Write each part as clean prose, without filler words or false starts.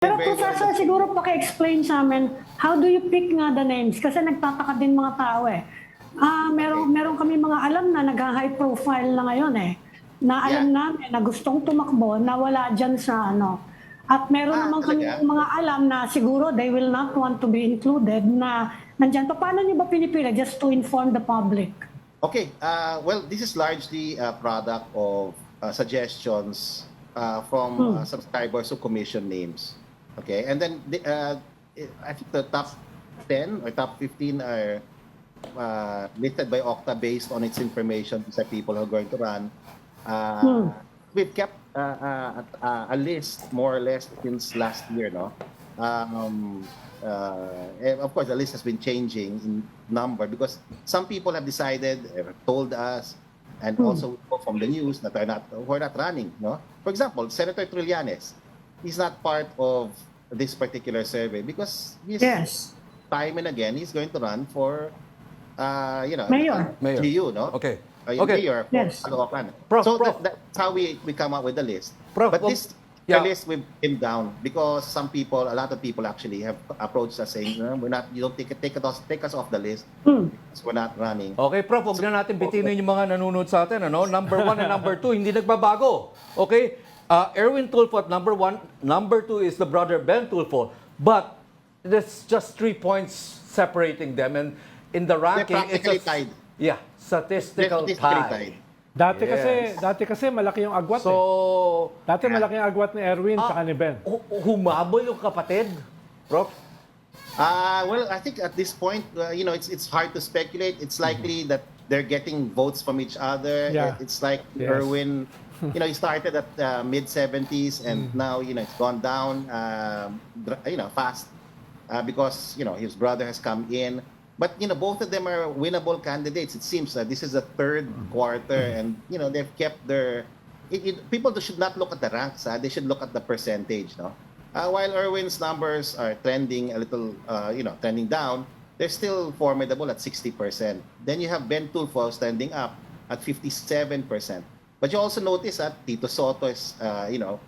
Pero Professor, siguro paki-explain sa amin, how do you pick nga the names? Kasi nagtataka din mga tao eh. Meron kami mga alam na nag-high profile na ngayon eh. Na alam namin na gustong tumakbo na wala dyan sa ano. At meron naman kami mga alam na siguro they will not want to be included na nandyan. Paano nyo ba pinipili just to inform the public? Okay, well, this is largely a product of suggestions from subscribers who commission names. Okay, and then I think the top 10 or top 15 are listed by OCTA based on its information. These are people who are going to run. We've kept a list more or less since last year, no? And of course, the list has been changing in number because some people have decided, told us, and also from the news that we're not running, no? For example, Senator Trillanes, he's not part of this particular survey because he's time and again he's going to run for Mayor. GU, no? Okay. Mayor for Caloocan. So that's how we come up with the list. But this list we came down because a lot of people actually have approached us saying, you don't take us off the list because we're not running. Okay, Prof, huwag na natin bitinin yung mga nanonood sa atin. Ano? Number 1 and number 2, hindi nagbabago. Okay? Erwin Tulfo at number 1. Number 2 is the brother Ben Tulfo. But there's just 3 points separating them. And in the ranking, it's tied. Yeah, statistical tie. Dati kasi malaki yung agwat Dati malaki yung agwat ni Erwin sa ni Ben. Humabol yung kapatid, Prof? Well, I think at this point, it's hard to speculate. It's likely that they're getting votes from each other. Yeah. It's like Erwin, he started at mid-70s and now, it's gone down, fast because, his brother has come in. But, both of them are winnable candidates. It seems that this is the third quarter and, they've kept their... people should not look at the ranks. They should look at the percentage, no? While Erwin's numbers are trending a little, trending down, they're still formidable at 60%. Then you have Ben Tulfo standing up at 57%. But you also notice that Tito Soto is,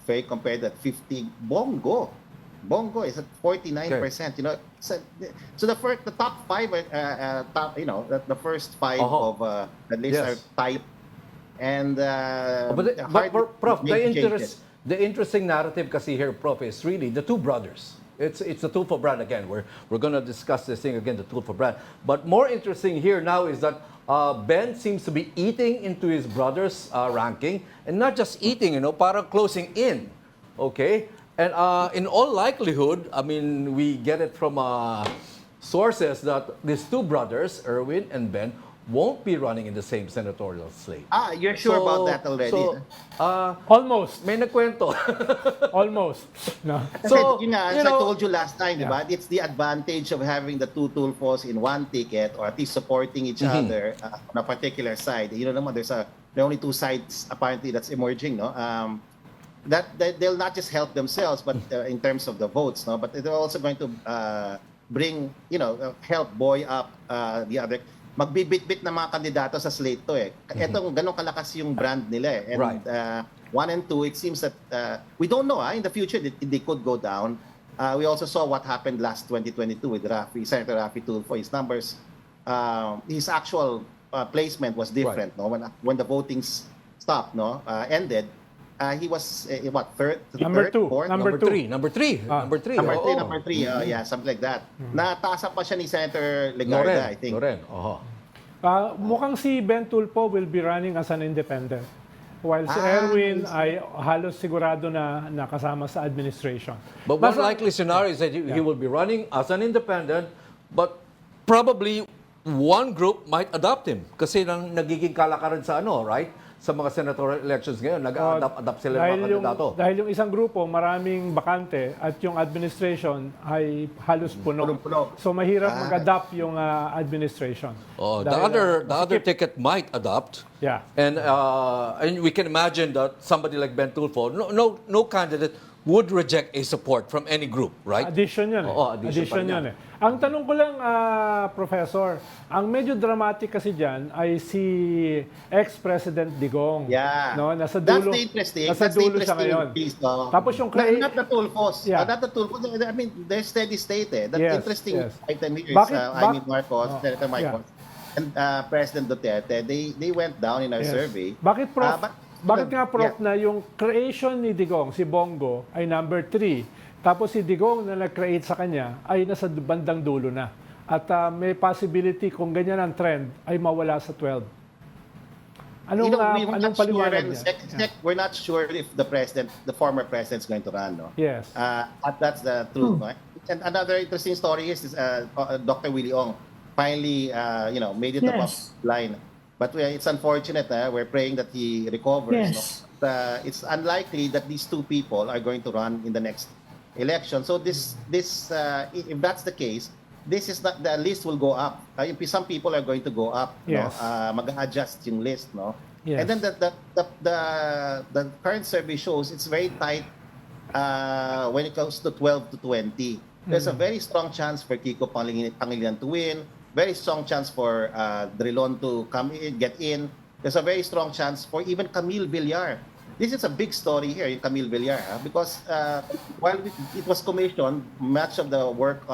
very compared at 50. Bongo is at 49%. So the top five, the first five of the list are tight. And but Prof, the interesting narrative kasi here, Prof, is really the two brothers. It's the Tulfo brand again. We're going to discuss this thing again, the Tulfo brand. But more interesting here now is that Ben seems to be eating into his brother's ranking, and not just eating, parang closing in. Okay? And in all likelihood, I mean, we get it from sources that these two brothers, Erwin and Ben, won't be running in the same senatorial slate. You're sure about that already? Almost. May nagkwento. Almost. No. So, as I told you last time, diba? It's the advantage of having the two Tulfos in one ticket or at least supporting each other on a particular side. There are only two sides apparently that's emerging, no? That they'll not just help themselves, but in terms of the votes, no? But they're also going to bring, help buoy up the other. Magbibit-bit na mga kandidato sa slate to eh. Etong ganun kalakas yung brand nila eh. And 1 and 2, it seems that we don't know in the future they could go down. We also saw what happened last 2022 with Senator Raffy Tulfo. His numbers, his actual placement was different. No, when the voting stopped, ended. He was third, fourth, number three, yeah, something like that. Nataasan pa siya ni Senator Legarda, I think. Mukhang si Ben Tulfo will be running as an independent, while si Erwin ay halos sigurado na nakasama sa administration. But one likely scenario is that he will be running as an independent, but probably one group might adopt him kasi nagiging kalakaran sa right? Sa mga senatorial elections ngayon, nag-adapt sila ng mga kandidato. Dahil yung isang grupo, maraming bakante at yung administration ay halos puno. So mahirap mag-adapt yung administration. The other ticket might adopt. Yeah. And we can imagine that somebody like Ben Tulfo, no candidate would reject a support from any group, right? Addition yun. Oo, addition pa rin yan. Ang tanong ko lang, Professor, ang medyo dramatic kasi dyan ay si ex-President Digong. Yeah. No, nasa That's dulo. the interesting. Nasa That's the dulo siya interesting ngayon. piece, no? Tapos yung Not the Tulfos. Yeah. Not the Tulfos. I mean, there's steady state eh. That Yes, interesting yes. item here is, Marcos, Senator Marcos, and President Duterte, they went down in our survey. Bakit, Prof? Bakit nga, Prof, yeah. na yung creation ni Digong, si Bongo, ay number 3. Tapos si Digong na nag-create sa kanya ay nasa bandang dulo na. At may possibility kung ganyan ang trend ay mawala sa 12. Anong paliwanag niya? We're not sure if the former president is going to run. No? Yes. That's the truth. No? And another interesting story is Dr. Willie Ong finally, made it above the line. But it's unfortunate. We're praying that he recovers. Yes. No? It's unlikely that these two people are going to run in the next election. So if that's the case, this is not, the list will go up. Some people are going to go up. Yes. No? Mag-adjust yung list. No? Yes. And then the current survey shows it's very tight when it comes to 12 to 20. There's a very strong chance for Kiko Pangilinan to win. Very strong chance for Drilon to get in. There's a very strong chance for even Camille Villar. This is a big story here in Camille Villar because while it was commissioned, much of the work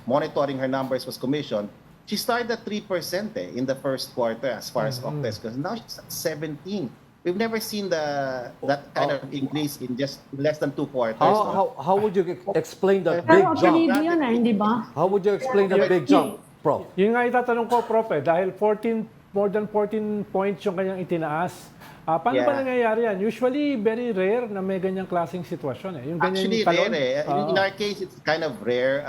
monitoring her numbers was commissioned. She started at 3% in the first quarter as far as OCTA is concerned. Now she's at 17. We've never seen that kind of increase in just less than 2 quarters. How would you explain that Pero big jump? apelido yan hindi ba? How would you explain that big jump, Prof? Yun nga itatanong ko, Prof, dahil more than 14 points yung kanyang itinaas. Paano ba nangyayari yan? Usually, very rare na may ganyang klaseng sitwasyon. Yung Actually, talon. rare. In our case, it's kind of rare.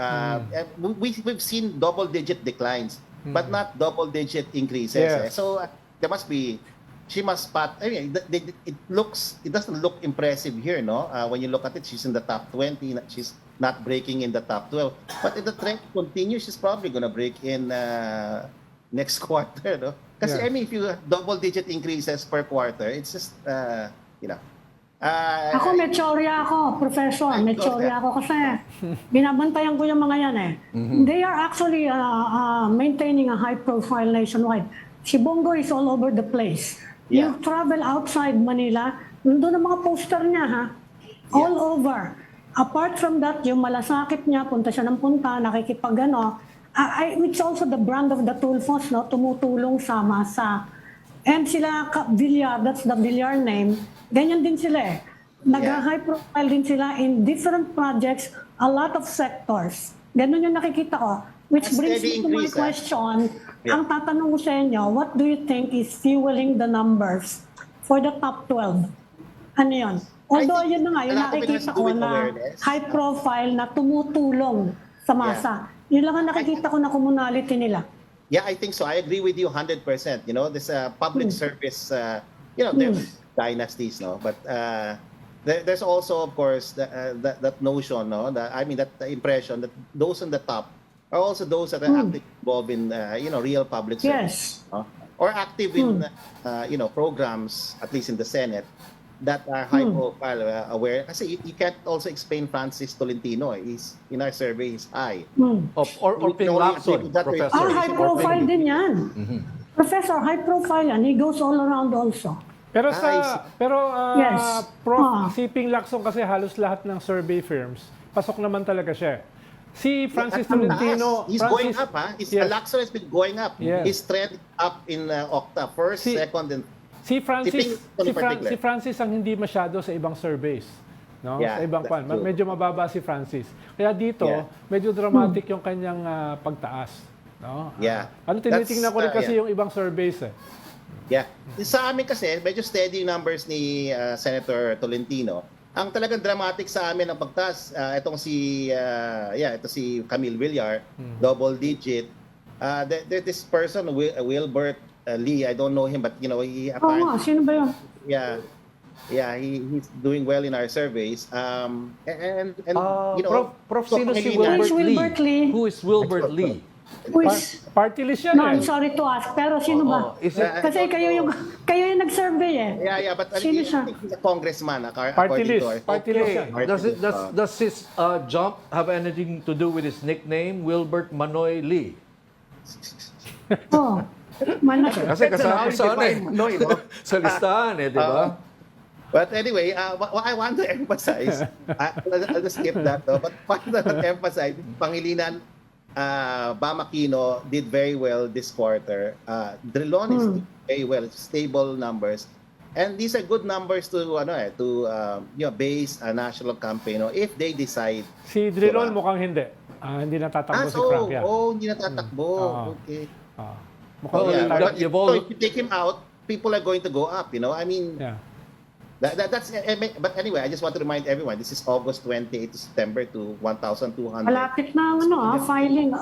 We've seen double-digit declines, but not double-digit increases. Yes. So there must be. She must spot. I mean, it doesn't look impressive here, no? When you look at it, she's in the top 20. She's not breaking in the top 12. But if the trend continues, she's probably going to break in next quarter, no? Kasi I mean, if you double-digit increases per quarter, it's just Ako, Mechorya ako, Professor. Mechorya ako kasi binabantayan ko yung mga yan eh. They are actually maintaining a high profile nationwide. Si Bongo is all over the place. Yeah. You travel outside Manila, nandun ang mga poster niya ha. All over. Apart from that, yung malasakit niya, punta siya ng punta, nakikipag-ano. It's also the brand of the Tulfos, no? Tumutulong sa masa. And sila, Villar, that's the Villar name, ganyan din sila eh. Nag-high profile din sila in different projects, a lot of sectors. Ganun yung nakikita ko. Which brings me to my question. Ang tatanong ko sa inyo, what do you think is fueling the numbers for the top 12? Ano yun? Although yun na nga, yung nakikita ko na high profile na tumutulong sa masa. Yun lang ang nakikita ko na commonality nila. Yeah, I think so. I agree with you 100%. You know, this public service, there's dynasties, no? But there's also, of course, that notion, no? The impression that those on the top are also those that are active involved in, real public service. Yes. Or active in, programs, at least in the Senate, that are high profile, aware. Kasi you can't also explain Francis Tolentino. In our survey, he's high. Or Ping Lacson, Professor. High profile din yan. Professor, high profile yan. He goes all around also. Pero Yes. Prof, si Ping Lacson kasi halos lahat ng survey firms, pasok naman talaga siya. Si Francis Tolentino, he's going up, ha? Lacson has been going up. Yes. He's trending up in OCTA, first, second, and Si particular. Francis ang hindi masyado sa ibang surveys, no? Yeah, Sa ibang that's true. medyo mababa si Francis. Kaya dito, medyo dramatic yung kanyang pagtaas, no? Yeah. Tinitingnan ko rin kasi yung ibang surveys eh. Yeah. Sa amin kasi, medyo steady yung numbers ni Senator Tolentino. Ang talagang dramatic sa amin ang pagtaas, ito si Camille Villar, double digit. This person, Wilbert Lee, I don't know him, but he apparently, Sino ba yun? he's doing well in our surveys. Prof, sino si Wilbert Lee? Wilbert Lee? Who is Wilbert Lee? Party list yan No, eh. I'm sorry to ask, pero sino ba? Is it- Kasi kayo yung nag-survey eh. Yeah, but I Sino mean, siya? he's a congressman, Party according list. to our... Party list yan. Does his jump have anything to do with his nickname, Wilbert Manoy Lee? Oh. Manas. Kasi kasama That's sa how you define Manoy, no? sa listahan di ba? But anyway, what I want to emphasize, I'll just skip that though, but what I want to emphasize, Pangilinan, Bam Aquino did very well this quarter. Drilon is doing very well, stable numbers. And these are good numbers to base a national campaign if they decide. Si Drilon mukhang hindi. Hindi natatakbo si Frank. Yeah. Hindi natatakbo. Okay. Mukhang Oh, retired. you've So all- if you take him out, people are going to go up, I mean, Yeah. that's but anyway, I just want to remind everyone, this is August 28 to September to 1,200. Malapit na filing.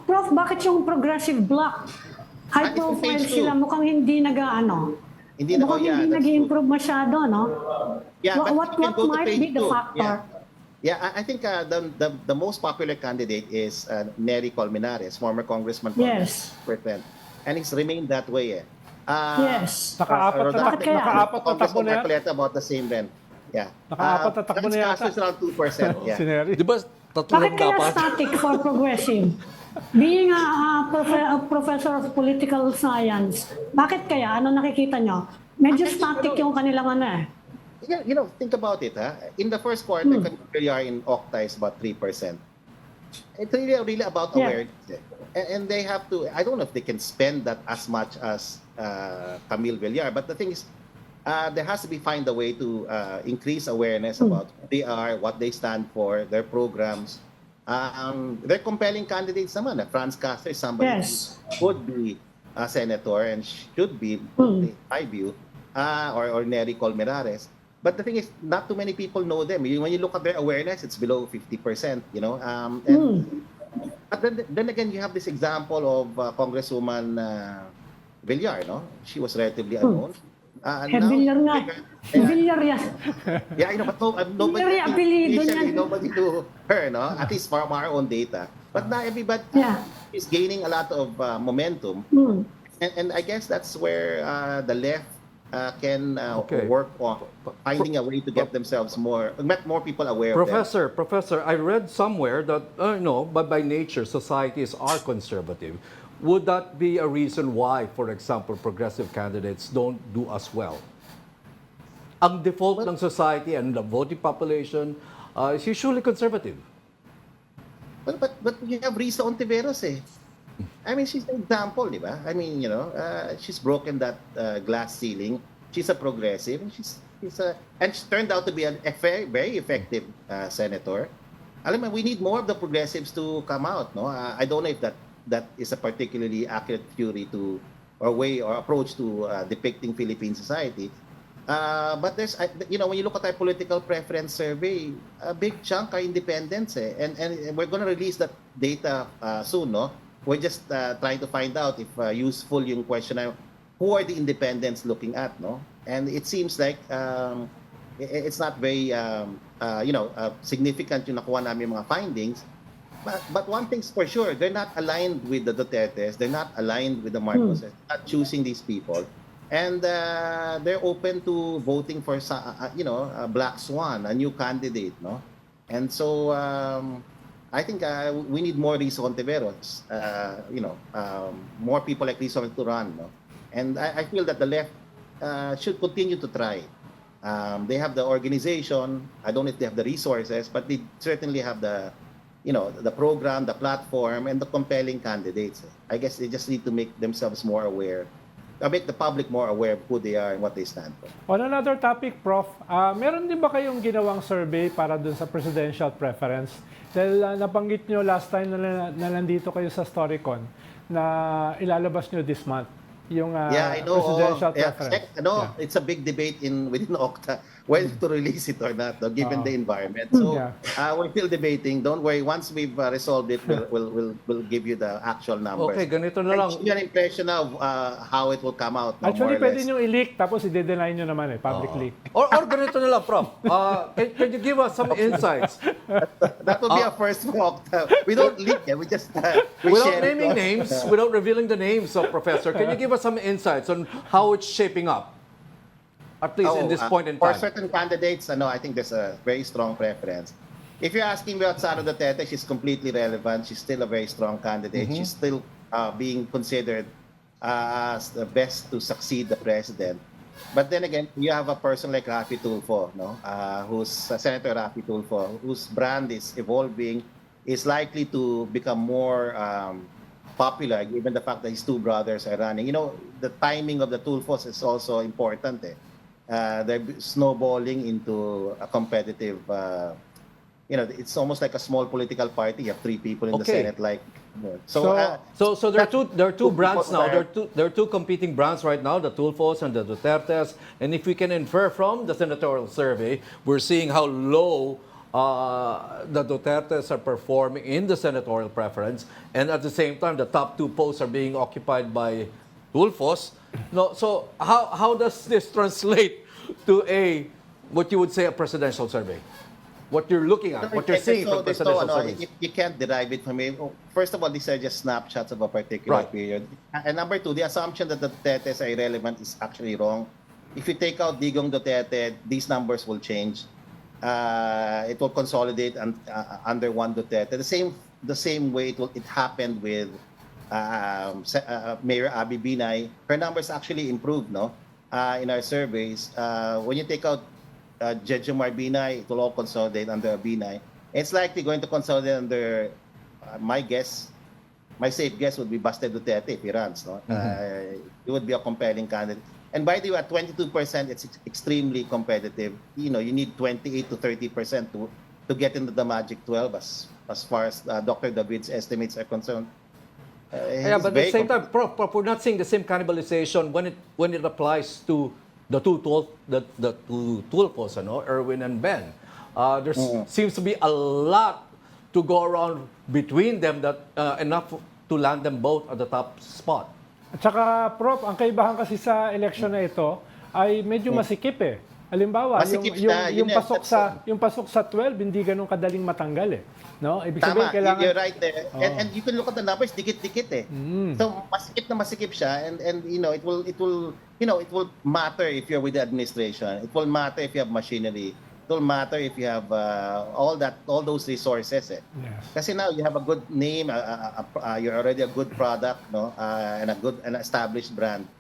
Prof, bakit yung progressive bloc? High It's on profile page sila, two. mukhang hindi Hindi na mukhang hindi that's nag-improve masyado, no? Yeah, but What you can go to might page be the two. factor? Yeah, I think the most popular candidate is Nery Colmenares, former congressman from Yes. 6%. And he's remained that way. Yes. Nakaapat na Bakit kaya? takbo na yan. Coleta about the same then. Yeah. Nakaapat na takbo na yata. Franz Castro is around 2%. Yeah. Si Nery. Di ba tatlo Bakit lang kaya dapat? static for progressive? Being a professor of political science, bakit kaya? Ano nakikita nyo? Medyo static yung kanilang Yeah, think about it. In the first quarter, Villar in OCTA is about 3%. It's really about Yeah. awareness. And they have to, I don't know if they can spend that as much as Camille Villar, but the thing is, there has to be find a way to increase awareness about who they are, what they stand for, their programs. They're compelling candidates naman. Franz Castro is somebody Yes. who could be a senator and should be, in my view, or Nery Colmenares. But the thing is, not too many people know them. When you look at their awareness, it's below 50%, But then again, you have this example of Congresswoman Villar, no? She was relatively unknown. Villar nga. Villar yan. Yeah, but nobody, Villar yung apelido initially, niyan. nobody knew her, no? At least from our own data. But now everybody Yeah. is gaining a lot of momentum. And I guess that's where the left can Okay. work on finding a way to get themselves more people aware of them. Professor, I read somewhere that but by nature societies are conservative. Would that be a reason why, for example, progressive candidates don't do as well? Ang default ng society and the voting population is usually conservative. Well, but you have Risa Ontiveros, eh. I mean, she's an example, di ba? I mean, she's broken that glass ceiling. She's a progressive, and she's turned out to be a very, very effective senator. Alam mo, we need more of the progressives to come out, no? I don't know if that is a particularly accurate theory or way or approach to depicting Philippine society. But there's, when you look at our political preference survey, a big chunk are independents, eh. And we're going to release that data soon, no? We're just trying to find out if useful yung question na who are the independents looking at, no? And it seems like it's not very, significant yung nakuha namin mga findings. But one thing's for sure, they're not aligned with the Dutertes, they're not aligned with the Marcoses, not choosing these people. And they're open to voting for, a black swan, a new candidate, no? And so I think we need more Risa Ontiveros, more people like Risa to run, no? And I feel that the left should continue to try. They have the organization. I don't know if they have the resources, but they certainly have the program, the platform, and the compelling candidates. I guess they just need to make themselves more aware, make the public more aware of who they are and what they stand for. On another topic, Prof, meron din ba kayong ginawang survey para dun sa presidential preference? Dahil nabanggit nyo last time na nandito kayo sa Storycon na ilalabas nyo this month yung I know. presidential preference. It's a big debate within OCTA. whether to release it or not, no, given the environment. So Yeah. we're still debating. Don't worry. Once we've resolved it, we'll give you the actual numbers. Okay, ganito na lang. Give you an impression of how it will come out. No, Actually, more or pwede less. nyo i-leak tapos i-deny nyo naman publicly. Or ganito na lang, Prof. Can you give us some insights? That will be a first for OCTA. We don't leak it. We just we Without share it. naming names, without revealing the names of Professor, can you give us some insights on how it's shaping up? At least in this point in For time. certain candidates, I think there's a very strong preference. If you're asking me about Sara Duterte, she's completely relevant. She's still a very strong candidate. She's still being considered as the best to succeed the president. But then again, you have a person like Rafi Tulfo, who's Senator Rafi Tulfo, whose brand is evolving, is likely to become more popular given the fact that his two brothers are running. The timing of the Tulfos is also important. They're snowballing into a competitive, it's almost like a small political party. You have three people in the Okay. Senate. So there are two brands now. There are two competing brands right now, the Tulfos and the Dutertes. And if we can infer from the senatorial survey, we're seeing how low the Dutertes are performing in the senatorial preference, and at the same time, the top two posts are being occupied by Tulfos. No, so how does this translate to what you would say a presidential survey? What you're looking at, what you're seeing from presidential surveys. You can't derive it from it. First of all, these are just snapshots of a particular Right. period. And number two, the assumption that the Dutertes are irrelevant is actually wrong. If you take out Digong Duterte, these numbers will change. It will consolidate under one Duterte. The same way it happened with Mayor Abby Binay. Her numbers actually improved, in our surveys. When you take out Jejomar Binay, it will all consolidate under Binay. It's likely going to consolidate under my safe guess would be Baste Duterte if he runs. It would be a compelling candidate. And by the way, at 22%, it's extremely competitive. You need 28 to 30% to get into the Magic 12 as far as Dr. David's estimates are concerned. Yeah, but at the same time, Prof, we're not seeing the same cannibalization when it applies to the two Tulfos, Erwin and Ben. There seems to be a lot to go around between them that enough to land them both at the top spot. At saka, Prof, ang kaibahan kasi sa election na ito ay medyo masikip eh. Halimbawa, Masikip siya, yung pasok sa 12, hindi ganun kadaling matanggal eh. No? Ibig Tama, sabihin, kailangan... you're right there. And you can look at the numbers, dikit-dikit eh. So masikip siya, and it will matter if you're with the administration. It will matter if you have machinery. It will matter if you have all those resources eh. Yes. Kasi now you have a good name, you're already a good product, and an established brand.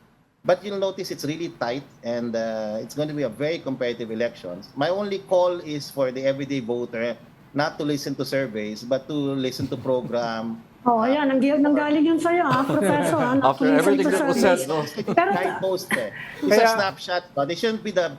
But you'll notice it's really tight, and it's going to be a very competitive election. My only call is for the everyday voter not to listen to surveys, but to listen to program. Ayan, nanggaling yun sa'yo, Professor. Not After to listen everything to that was surveys. said, no? Pero, Guidepost eh. It's a snapshot. They shouldn't be the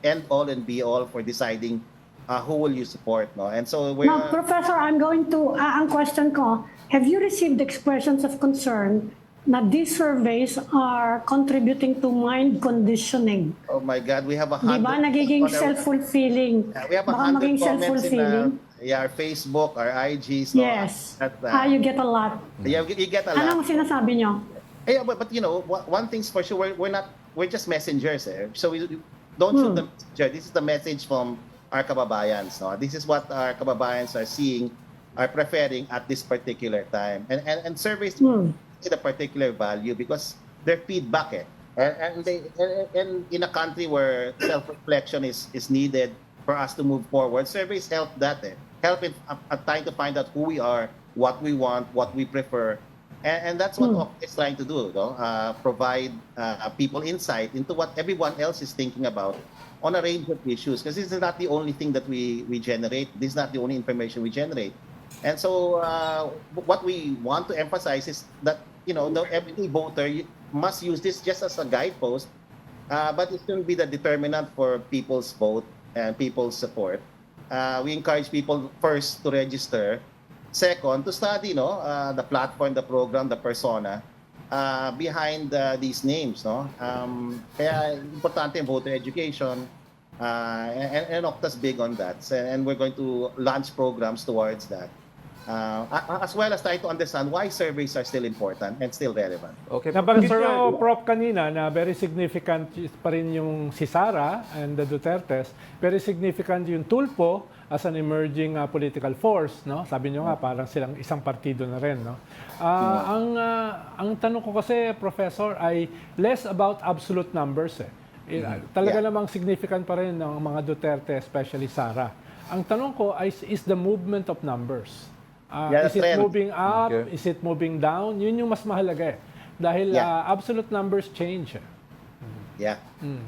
end all and be all for deciding who will you support. And so we're... now, Professor, I'm going to, ang question ko, have you received expressions of concern na these surveys are contributing to mind conditioning? Oh my God, we have 100... Di ba nagiging self-fulfilling? We have Baka 100 maging comments self-fulfilling. in our Facebook, our IGs. Yes. You get a lot. You get a lot. Anong sinasabi nyo? Yeah, but one thing's for sure, we're just messengers. So we don't shoot the messenger. This is the message from our kababayans. This is what our kababayans are seeing, are preferring at this particular time. And surveys the particular value because their feedback and in a country where self-reflection is needed for us to move forward, surveys help that help in trying to find out who we are, what we want, what we prefer, and that's what OCTA is trying to do, provide people insight into what everyone else is thinking about on a range of issues, because this is not the only thing that we generate. This is not the only information we generate. And so what we want to emphasize is that the everyday voter must use this just as a guidepost, but it shouldn't be the determinant for people's vote and people's support. We encourage people first to register, second to study the platform, the program, the persona behind these names. Kaya importante yung voter education, And OCTA's big on that. And we're going to launch programs towards that. As well as try to understand why surveys are still important and still relevant. Okay. Nabanggit nyo, Prof, kanina na very significant pa rin yung si Sara and the Dutertes. Very significant yung Tulfo as an emerging political force. No? Sabi nyo nga, parang silang isang partido na rin. No? Ang tanong ko kasi, Professor, ay less about absolute numbers. Talaga namang significant pa rin ng mga Duterte, especially Sara. Ang tanong ko ay, is the movement of numbers. Is it moving up? Okay. Is it moving down? Yun yung mas mahalaga Dahil absolute numbers change. Yeah.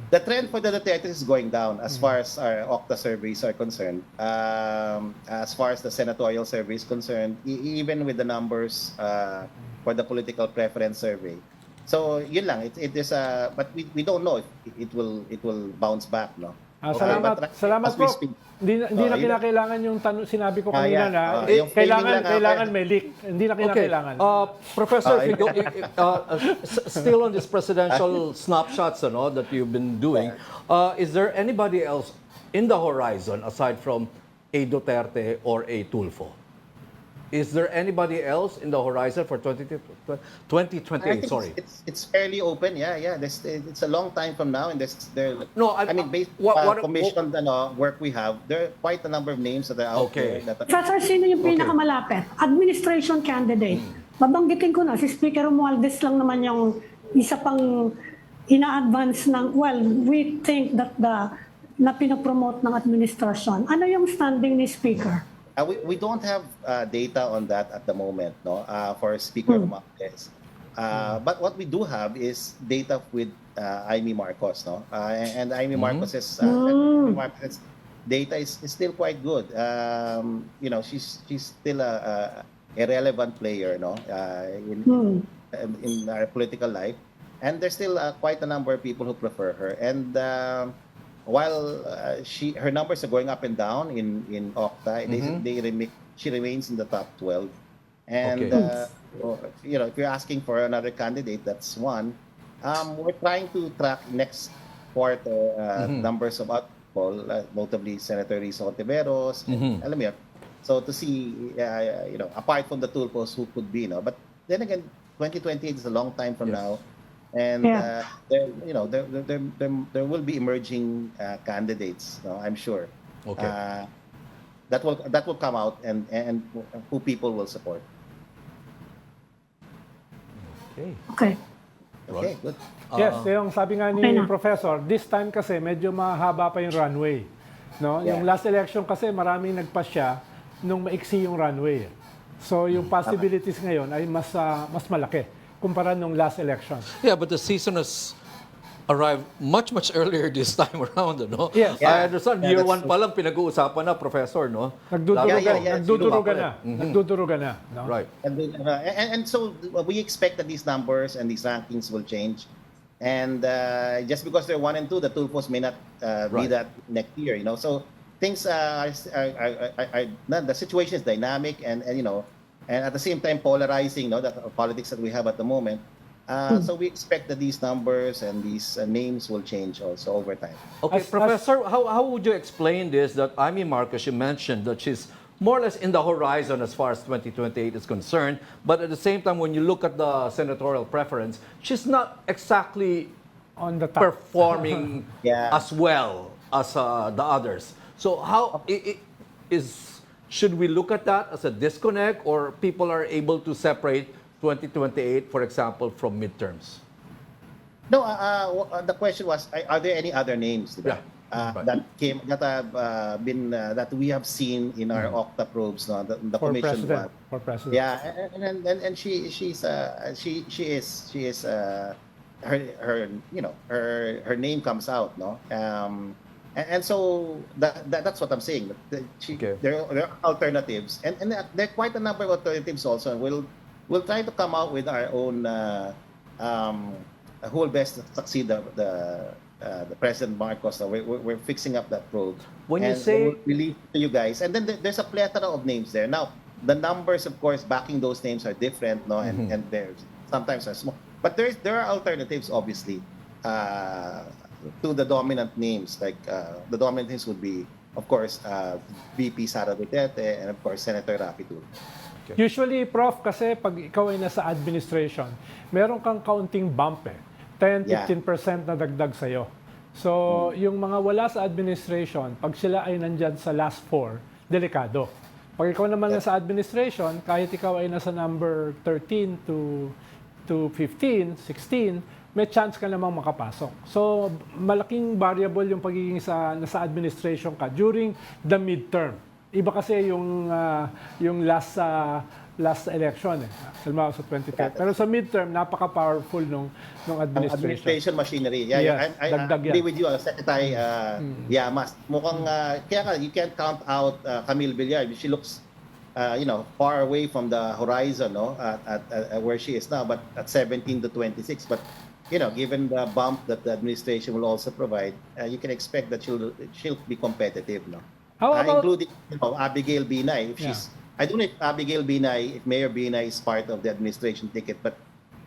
The trend for the Duterte is going down as far as our OCTA surveys are concerned. As far as the senatorial survey is concerned, even with the numbers for the political preference survey. So, yun lang. It is but we don't know if it will bounce back, no? Salamat po. Hindi na kinakailangan yung sinabi ko kanina na kailangan may leak. Hindi na kinakailangan. Professor, if you go, still on this presidential snapshots that you've been doing, is there anybody else in the horizon aside from a Duterte or a Tulfo? Is there anybody else in the horizon for 2028? Sorry, it's fairly open. Yeah. It's a long time from now, and no. I mean, based on commission work we have, there are quite a number of names that are out there. Professor, sino yung pinakamalapit? Administration candidate. Babanggitin ko na, si Speaker Romualdez lang naman yung isa pang ina-advance ng, we think that na pinapromote ng administrasyon. Ano yung standing ni Speaker? We don't have data on that at the moment, no, for Speaker Romualdez. But what we do have is data with Amy Marcos, no, and Amy Marcos's data is still quite good. She's still a relevant player, no, in our political life, and there's still quite a number of people who prefer her. And while her numbers are going up and down in OCTA, she remains in the top 12. And if you're asking for another candidate, that's one. We're trying to track next quarter numbers of other people, notably Senator Risa Ontiveros, alam mo yun. So to see, apart from the Tulfos who could be, but then again, 2028 is a long time from now. And there will be emerging candidates, I'm sure. Okay. That will come out and who people will support. Okay, good. Yes, yung sabi nga ni Professor, this time kasi medyo mahaba pa yung runway. No? Yeah. Yung last election kasi maraming nagpasya nung maiksi yung runway. So yung possibilities ngayon ay mas malaki kumpara nung last election. Yeah, but the season has arrived much earlier this time around, no? Yes. I understand, year one pa lang pinag-uusapan na, Professor, no? Nagdudurugan na. No? Right. And so we expect that these numbers and these rankings will change. And just because they're 1 and 2, the Tulfos may not be that next year, So things the situation is dynamic and at the same time polarizing, the politics that we have at the moment. So we expect that these numbers and these names will change also over time. Okay, Professor, how would you explain this, that Amy Marcos, you mentioned that she's more or less in the horizon as far as 2028 is concerned, but at the same time, when you look at the senatorial preference, she's not exactly on the top, performing as well as the others. So how should we look at that as a disconnect, or people are able to separate 2028, for example, from midterms? No, the question was, are there any other names right. that we have seen in our OCTA probes, the for commission president, for president? Yeah, and she is her name comes out, no. And so that's what I'm saying. There are alternatives, and there are quite a number of alternatives also. And we'll try to come out with our own who will best succeed the President Marcos. So we're fixing up that probe. When you say we'll release to you guys, and then there's a plethora of names there. Now the numbers, of course, backing those names are different, no, and there's sometimes are small, but there are alternatives, obviously. to the dominant names. Like the dominant names would be, of course, VP Sara Duterte and of course Senator Rapi Tulfo. Usually, Prof, kasi pag ikaw ay nasa administration, meron kang kaunting bump 10-15% na dagdag sa'yo. So, yung mga wala sa administration, pag sila ay nandyan sa last 4, delikado. Pag ikaw naman nasa administration, kahit ikaw ay nasa number 13 to 15, 16, may chance ka namang makapasok. So, malaking variable yung pagiging nasa administration ka during the midterm. Iba kasi yung last election halimbawa sa 2010. Pero sa midterm, napaka-powerful nung administration. Administration machinery. Yeah, Yes, I dagdag yan. agree with you, Secretary Llamas. Mukhang, kaya you can't count out Camille Villar. She looks, far away from the horizon, no, at where she is now, but at 17 to 26. But given the bump that the administration will also provide, you can expect that she'll be competitive, no. How about including Abigail Binay. If she's, I don't know if Abigail Binay, if Mayor Binay is part of the administration ticket, but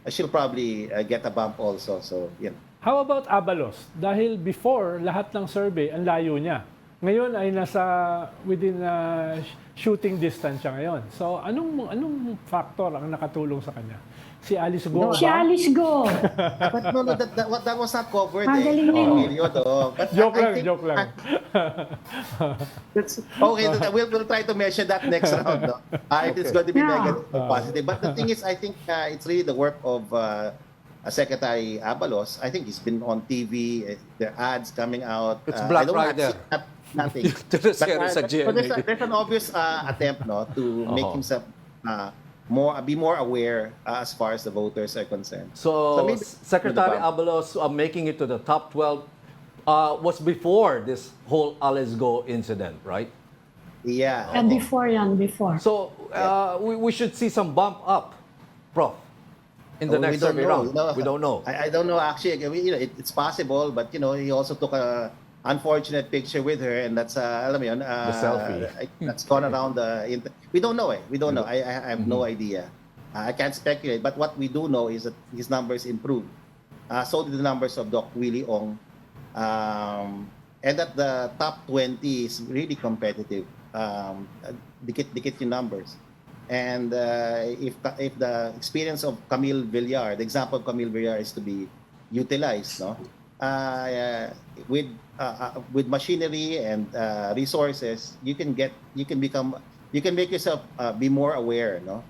she'll probably get a bump also. So, how about Abalos? Dahil before, lahat ng survey, ang layo niya. Ngayon ay nasa within shooting distance siya ngayon. So, anong factor ang nakatulong sa kanya? Si Alice Go Si ba? Alice Go. But no, that was not covered. Ang galing niya. Period, But Joke lang. Okay, we'll try to measure that next round. No? If it's going to be negative or positive. But the thing is, I think it's really the work of Secretary Abalos. I think he's been on TV. There are ads coming out. It's Black I don't Friday. Nothing. There's an obvious attempt, no, to make himself be more aware as far as the voters are concerned. So maybe Secretary Abalos making it to the top 12 was before this whole Alice Go incident, right? Yeah. And before. So we should see some bump up, Prof, in the next survey round. We don't know. I don't know actually. It's possible, but he also took a unfortunate picture with her, and that's alam mo yun, the selfie that's gone around the we don't know. We don't know. I have no idea. I can't speculate, but what we do know is that his numbers improved. So did the numbers of Doc Willie Ong, and that the top 20 is really competitive. Dikit yung numbers. And if the experience of Camille Villar, the example of Camille Villar is to be utilized, no, with machinery and resources, you can make yourself be more aware, no,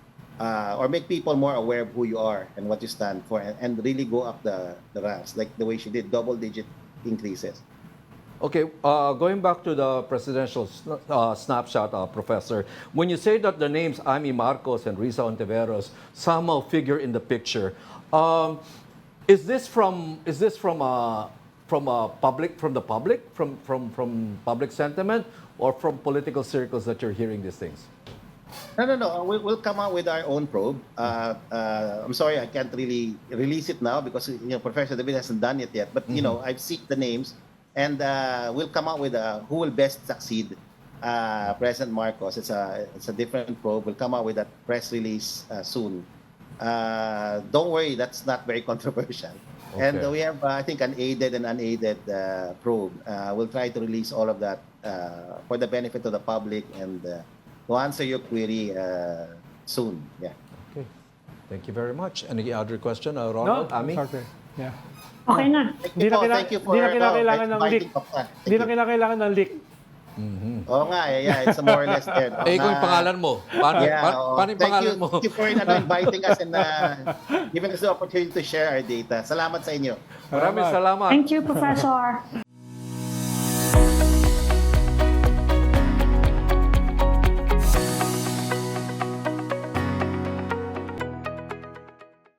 or make people more aware of who you are and what you stand for, and really go up the ranks like the way she did, double-digit increases. Okay, going back to the presidential snapshot, Professor, when you say that the names Amy Marcos and Risa Ontiveros somehow figure in the picture, is this from public sentiment, or from political circles that you're hearing these things? No. We'll come out with our own probe. I'm sorry, I can't really release it now because Professor David hasn't done it yet. But I've seen the names, and we'll come out with who will best succeed President Marcos. It's a different probe. We'll come out with that press release soon. Don't worry, that's not very controversial. Okay. And we have, I think, an aided and unaided probe. We'll try to release all of that for the benefit of the public and to answer your query soon. Yeah. Okay. Thank you very much. Any other question, Ronald? Ami? Okay. Yeah. Okay na. Thank you for kinakailangan ng leak. Hindi na Thank you. kinakailangan ng leak. Oo nga, it's more or less there. Ikaw yung pangalan mo. Paano yung pangalan mo? Thank you for inviting us and giving us the opportunity to share our data. Salamat sa inyo. Maraming salamat. Thank you, Professor.